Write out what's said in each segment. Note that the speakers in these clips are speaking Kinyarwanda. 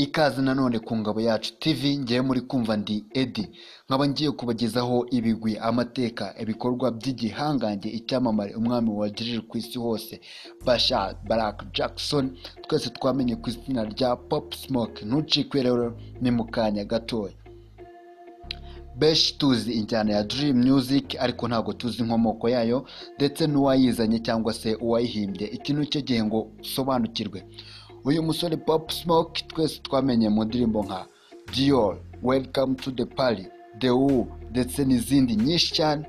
Ikaze nanone ku Ngabo Yacu TV, ngiye muri kumva ndi Edi, nkaba ngiye kubagezaho ibigwi, amateka, ibikorwa by'igihangange, icyamamare, umwami wa drill ku isi hose, Basha Barack Jackson, twese twamenye ku izina rya Pop Smoke. Ntucikwe rero, ni mu kanya gatoya. Benshi tuzi injyana ya drill music, ariko ntabwo tuzi inkomoko yayo ndetse n'uwayizanye cyangwa se uwayihimbye. Ikintu cyo gihe ngo sobanukirwe. Uyu musore Pop Smoke twese twamenye mu ndirimbo nka Dior, Welcome to the Party, The Who ndetse n'izindi nyinshi cyane.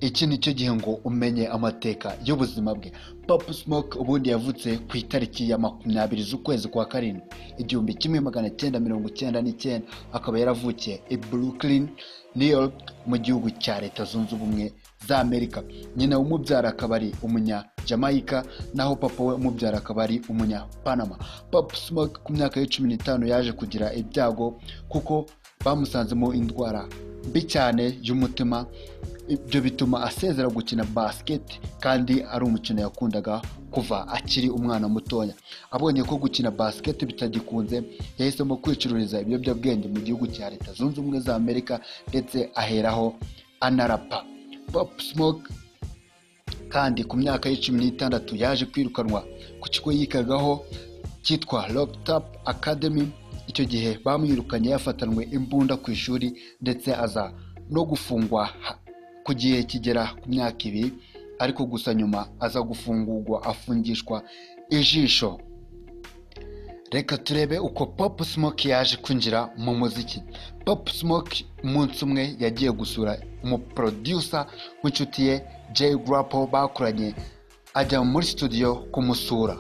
Iki ni cyo gihe ngo umenye amateka y'ubuzima bwe. Pop Smoke ubundi yavutse ku itariki ya 20 z'ukwezi kwa karindwi 1999, akaba yaravukiye i Brooklyn, New York mu gihugu cya Leta Zunze Ubumwe za Amerika. Nyina w'umubyara akaba ari umunya Jamaica, naho papa we umubyara akaba ari umunya Panama. Pop Smoke ku myaka ya 15 yaje kugira ibyago kuko bamusanzemo indwara mbi cyane y'umutima. Ibyo bituma asezera gukina basket, kandi ari umukino yakundaga kuva akiri umwana mutoya. Abonye ko gukina basket bitagikunze, yahisemo kwicururiza ibiyobyabwenge mu gihugu cya Leta Zunze Ubumwe za Amerika, ndetse aheraho anarapa. Pop Smoke kandi ku myaka ya 16 yaje kwirukanwa ku kigo yikagaho cyitwa Locked Up Academy. Icyo gihe bamwirukanye yafatanwe imbunda ku ishuri, ndetse aza no gufungwa ku gihe kigera ku myaka 2, ariko gusa nyuma aza gufungurwa afungishwa ijisho. Reka turebe uko Pop Smoke yaje kwinjira mu muziki. Pop Smoke umunsi umwe yagiye gusura umuproducer w'inshuti ye Urupfu, bakoranye, ajya muri studio kumusura.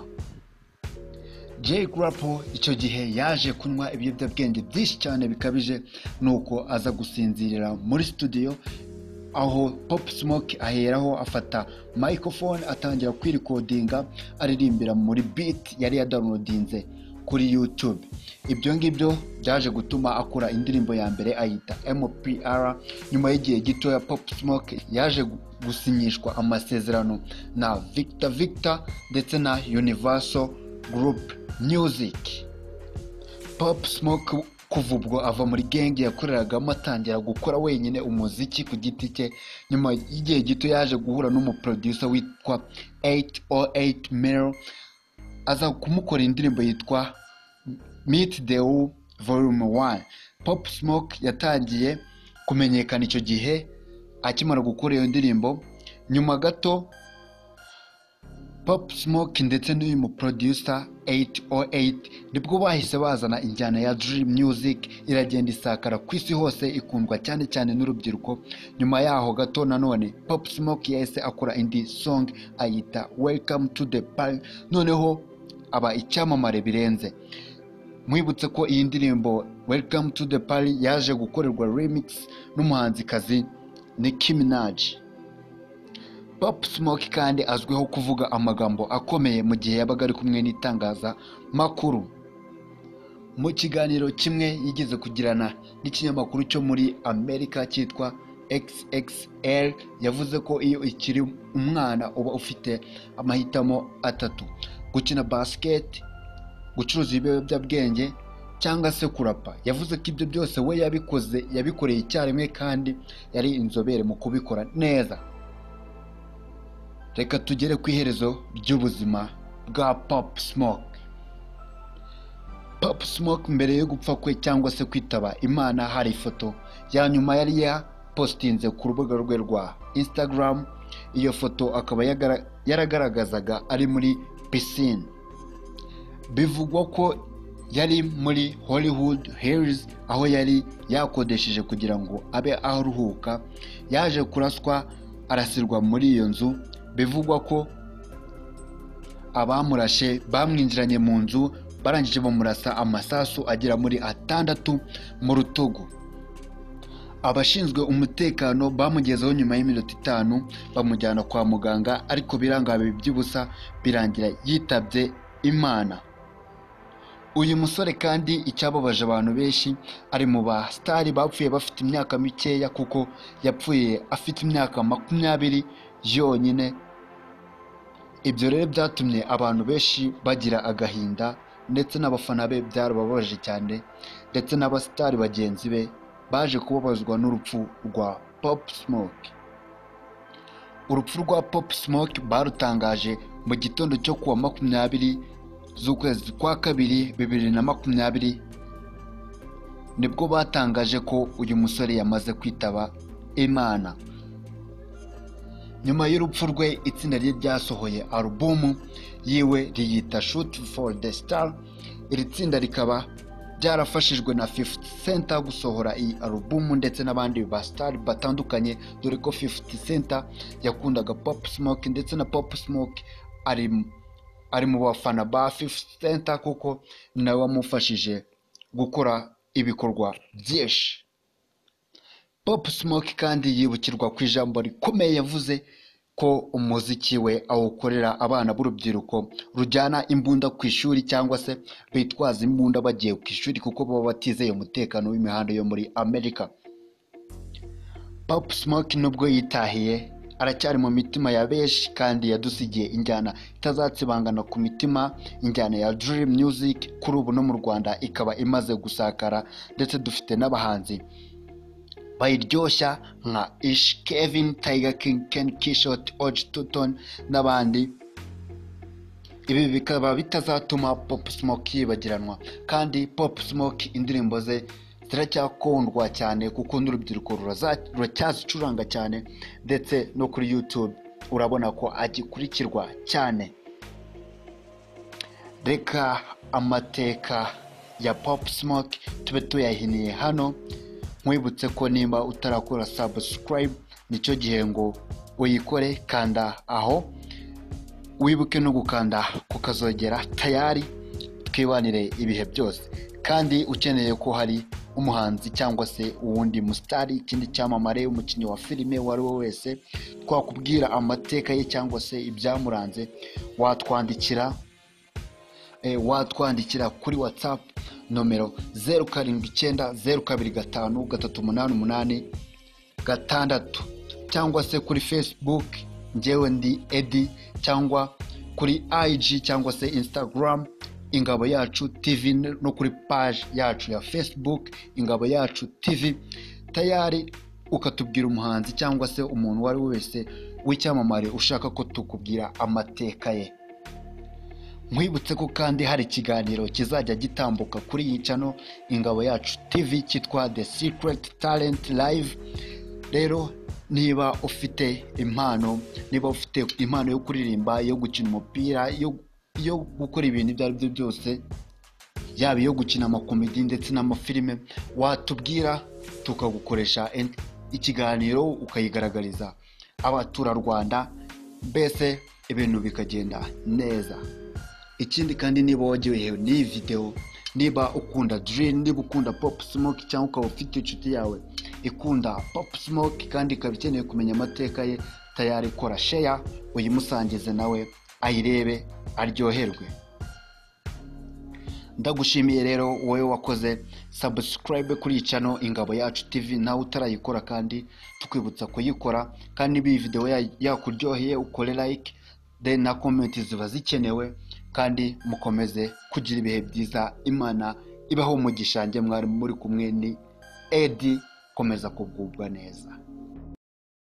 Urupfu icyo gihe yaje kunywa ibiyobyabwenge byinshi cyane bikabije, nuko aza gusinzirira muri studio, aho Pop Smoke aheraho afata microphone atangira kwirikodinga aririmbira muri beat yari yadownloadinze kuri YouTube. Ibyo ngibyo byaje gutuma akora indirimbo ya mbere ayita MPR. Nyuma y'igihe gito ya Pop Smoke yaje gusinyishwa amasezerano na Victor ndetse na Universal Group Music. Pop Smoke kuva ubwo ava muri gang yakoreragamo atangira gukora wenyine umuziki ku giti cye. Nyuma y'igihe gito yaje guhura n'umuproducer witwa 808 Mero, aza kumukora indirimbo yitwa Meet the Who Volume 1. Pop Smoke yatangiye kumenyekana icyo gihe akimara gukora iyo ndirimbo. Nyuma gato Pop Smoke ndetse n'uyu muproducer 808 nibwo bahise bazana injyana ya drill music, iragenda isakara ku isi hose, ikundwa cyane cyane n'urubyiruko. Nyuma yaho gato nanone Pop Smoke yahise akora indi song ayita Welcome to the Party, noneho aba icyamamare birenze. Mwibutse ko iyi ndirimbo Welcome to the Party yaje gukorerwa remix n'umuhanzikazi Nicki Minaj. Pop Smoke kandi azwiho kuvuga amagambo akomeye mu gihe yabaga ari kumwe n'itangaza makuru. Mu kiganiro kimwe yigeze kugirana n'ikinyamakuru cyo muri Amerika cyitwa XXL, yavuze ko iyo ikiri umwana uba ufite amahitamo 3: gukina basket, gucuruza ibiyobyabwenge, cyangwa se kurapa. Yavuze ko ibyo byose we yabikoreye icyarimwe, kandi yari inzobere mu kubikora neza. Reka tugere ku iherezo ry'ubuzima bwa Pop Smoke. Pop Smoke mbere yo gupfa kwe cyangwa se kwitaba Imana, hari ifoto ya nyuma yari yapostinze ku rubuga rwe rwa Instagram. Iyo foto akaba yaragaragazaga ari muri piscine. Bivugwa ko yari muri Hollywood Hills, aho yari yakodesheje kugira ngo abe aruhuka. Yaje kuraswa arasirwa muri iyo nzu. Bivugwa ko abamurashe bamwinjiranye mu nzu, barangije bamurasa amasasu agera muri 6 mu rutugu. Abashinzwe umutekano bamugezeho nyuma y'iminota 5, bamujyana kwa muganga, ariko biranga by'ubusa, birangira yitabye Imana. Uyu musore kandi icyababaje abantu benshi, ari mu ba star bapfuye bafite imyaka mikeya, kuko yapfuye afite imyaka 20 yonyine. Ibyo rero byatumye abantu benshi bagira agahinda ndetse n'abafana be byarababaje cyane, ndetse n'abasitari bagenzi be baje kubabazwa n'urupfu rwa Pop Smoke. Urupfu rwa Pop Smoke barutangaje mu gitondo cyo kuwa 20 z'ukwezi kwa kabiri 2020, nibwo batangaje ko uyu musore yamaze kwitaba Imana. Nyuma y'urupfu rwe, itsinda rye ryasohoye alubumu yiwe riyita Shoot for the Star. Iri tsinda rikaba byarafashijwe na 50 Cent gusohora iyi alubumu ndetse n'abandi ba star batandukanye, dore ko 50 Cent yakundaga Pop Smoke ndetse na Pop Smoke ari mu bafana ba 50 Cent kuko nawe wamufashije gukora ibikorwa byinshi. Pop Smoke kandi yibukirwa ku ijambo rikomeye yavuze ko umuziki we awukorera abana b'urubyiruko rujyana imbunda ku ishuri cyangwa se bitwaza imbunda bagiye ku ishuri kuko baba batizeye umutekano w'imihanda yo muri Amerika. Pop Smoke nubwo yitahiye aracyari mu mitima ya benshi kandi yadusigiye injyana itazatsibangana ku mitima, injyana ya drill music kuri ubu no mu Rwanda ikaba imaze gusakara, ndetse dufite n'abahanzi bayiryoshya nka Ish Kevin, Tiger King, Ken Kishot, Oji Tuton n'abandi. Ibi bikaba bitazatuma Pop Smoke yibagiranwa, kandi Pop Smoke indirimbo ze ziracyakundwa cyane kuko n'urubyiruko ruracyazicuranga cyane, ndetse no kuri YouTube urabona ko agikurikirwa cyane. Reka amateka ya Pop Smoke tube tuyahiniye hano. Mwibutse ko nimba utarakora subscribe nicyo gihe ngo uyikore, kanda aho, wibuke no gukanda kukazogera tayari twibanire ibihe byose. Kandi ukeneye ko hari umuhanzi cyangwa se uwundi mustari, ikindi cyamamare, umukinnyi wa filime wari we wese twakubwira amateka ye cyangwa se ibyamuranze, watwandikira kuri WhatsApp nomero 0790253886, cyangwa se kuri Facebook njyewe ndi Edi, cyangwa kuri IG cyangwa se Instagram Ingabo Yacu TV, no kuri page yacu ya Facebook Ingabo Yacu TV. Tayari ukatubwira umuhanzi cyangwa se umuntu wari wese w'icyamamare ushaka ko tukubwira amateka ye. Mwibutse ko kandi hari ikiganiro kizajya gitambuka kuri iyi channel Ingabo Yacu TV cyitwa The Secret Talent Live. Rero niba ufite impano yo kuririmba, yo gukina umupira, yo gukora ibintu ibyo ari byo byose, yaba yo gukina amakomedi ndetse n'amafilime, watubwira tukagukoresha ikiganiro ukayigaragariza abaturarwanda, mbese ibintu bikagenda neza. Ikindi kandi niba wagiye ni video, niba ukunda drill, niba ukunda Pop Smoke cyangwa ukaba ufite inshuti yawe ikunda Pop Smoke kandi ikaba ikeneye kumenya amateka ye, tayari kora share uyimusangize nawe ayirebe aryoherwe. Ndagushimiye rero wowe wakoze subscribe kuri iyi channel Ingabo Yacu TV, nawe utarayikora kandi tukwibutsa kuyikora. Kandi niba iyi video yakuryoheye ukore like, then na comment ziba zikenewe, kandi mukomeze kugira ibihe byiza. Imana ibaho umugisha. Njye mwari muri kumwe ni Edi, komeza kugubwa neza.